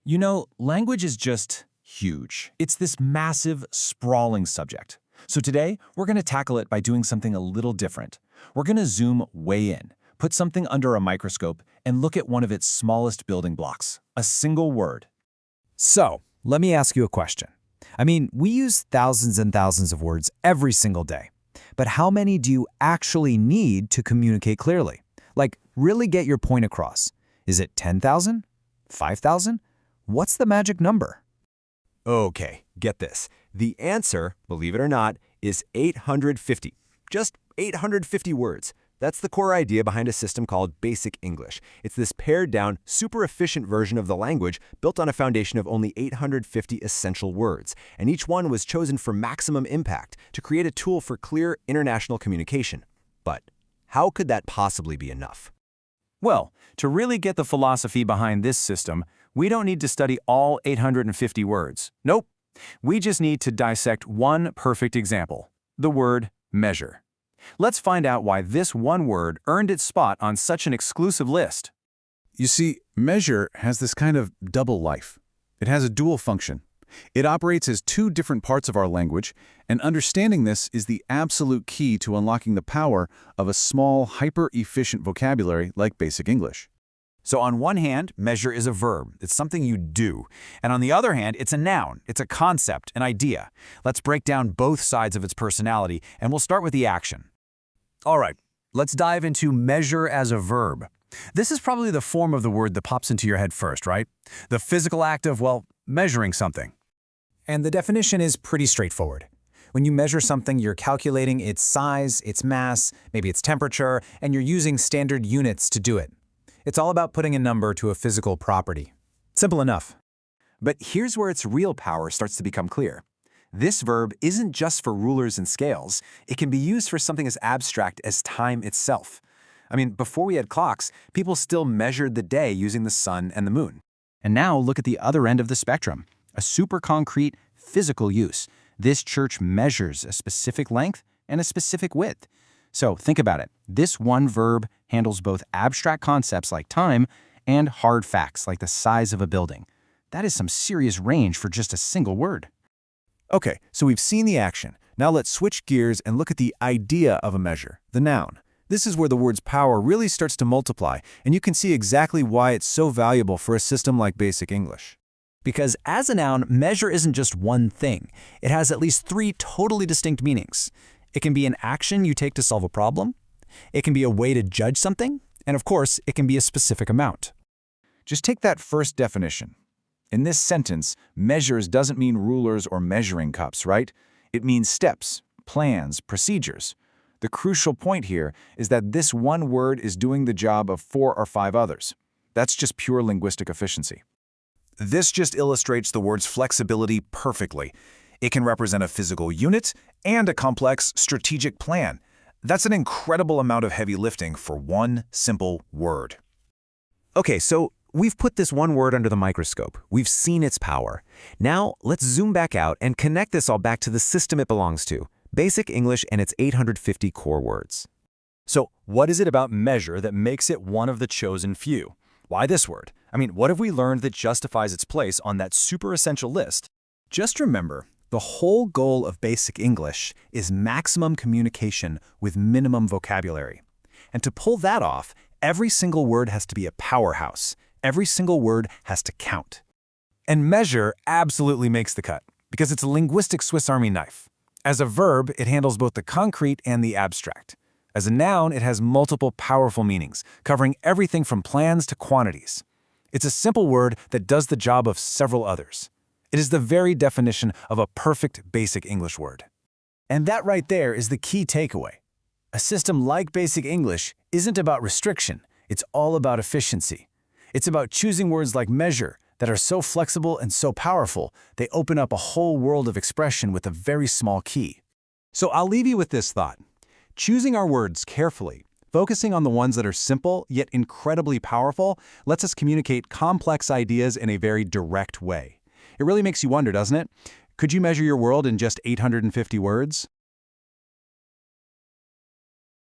You know, language is just huge. It's this massive, sprawling subject. So today, we're going to tackle it by doing something a little different. We're going to zoom way in, put something under a microscope, and look at one of its smallest building blocks, a single word. So, let me ask you a question. We use thousands and thousands of words every single day. But how many do you actually need to communicate clearly? Like, really get your point across. Is it 10,000? 5,000? What's the magic number? Okay, get this. The answer, believe it or not, is 850. Just 850 words. That's the core idea behind a system called Basic English. It's this pared-down, super efficient version of the language built on a foundation of only 850 essential words, and each one was chosen for maximum impact to create a tool for clear international communication. But how could that possibly be enough? Well, to really get the philosophy behind this system, we don't need to study all 850 words. Nope. We just need to dissect one perfect example, the word measure. Let's find out why this one word earned its spot on such an exclusive list. You see, measure has this kind of double life. It has a dual function. It operates as two different parts of our language, and understanding this is the absolute key to unlocking the power of a small, hyper-efficient vocabulary like Basic English. So on one hand, measure is a verb. It's something you do. And on the other hand, it's a noun. It's a concept, an idea. Let's break down both sides of its personality, and we'll start with the action. All right, let's dive into measure as a verb. This is probably the form of the word that pops into your head first, right? The physical act of, well, measuring something. And the definition is pretty straightforward. When you measure something, you're calculating its size, its mass, maybe its temperature, and you're using standard units to do it. It's all about putting a number to a physical property. Simple enough. But here's where its real power starts to become clear. This verb isn't just for rulers and scales. It can be used for something as abstract as time itself. Before we had clocks, people still measured the day using the sun and the moon. And now look at the other end of the spectrum, a super concrete, physical use. This church measures a specific length and a specific width. So think about it. This one verb handles both abstract concepts like time and hard facts like the size of a building. That is some serious range for just a single word. Okay, so we've seen the action. Now let's switch gears and look at the idea of a measure, the noun. This is where the word's power really starts to multiply, and you can see exactly why it's so valuable for a system like Basic English. Because as a noun, measure isn't just one thing. It has at least three totally distinct meanings. It can be an action you take to solve a problem. It can be a way to judge something. And of course, it can be a specific amount. Just take that first definition. In this sentence, measures doesn't mean rulers or measuring cups, right? It means steps, plans, procedures. The crucial point here is that this one word is doing the job of 4 or 5 others. That's just pure linguistic efficiency. This just illustrates the word's flexibility perfectly. It can represent a physical unit and a complex strategic plan. That's an incredible amount of heavy lifting for one simple word. Okay, so we've put this one word under the microscope. We've seen its power. Now, let's zoom back out and connect this all back to the system it belongs to, Basic English and its 850 core words. So what is it about measure that makes it one of the chosen few? Why this word? What have we learned that justifies its place on that super essential list? Just remember, the whole goal of Basic English is maximum communication with minimum vocabulary. And to pull that off, every single word has to be a powerhouse. Every single word has to count. And measure absolutely makes the cut, because it's a linguistic Swiss Army knife. As a verb, it handles both the concrete and the abstract. As a noun, it has multiple powerful meanings, covering everything from plans to quantities. It's a simple word that does the job of several others. It is the very definition of a perfect Basic English word. And that right there is the key takeaway. A system like Basic English isn't about restriction. It's all about efficiency. It's about choosing words like measure that are so flexible and so powerful, they open up a whole world of expression with a very small key. So I'll leave you with this thought. Choosing our words carefully, focusing on the ones that are simple yet incredibly powerful, lets us communicate complex ideas in a very direct way. It really makes you wonder, doesn't it? Could you measure your world in just 850 words?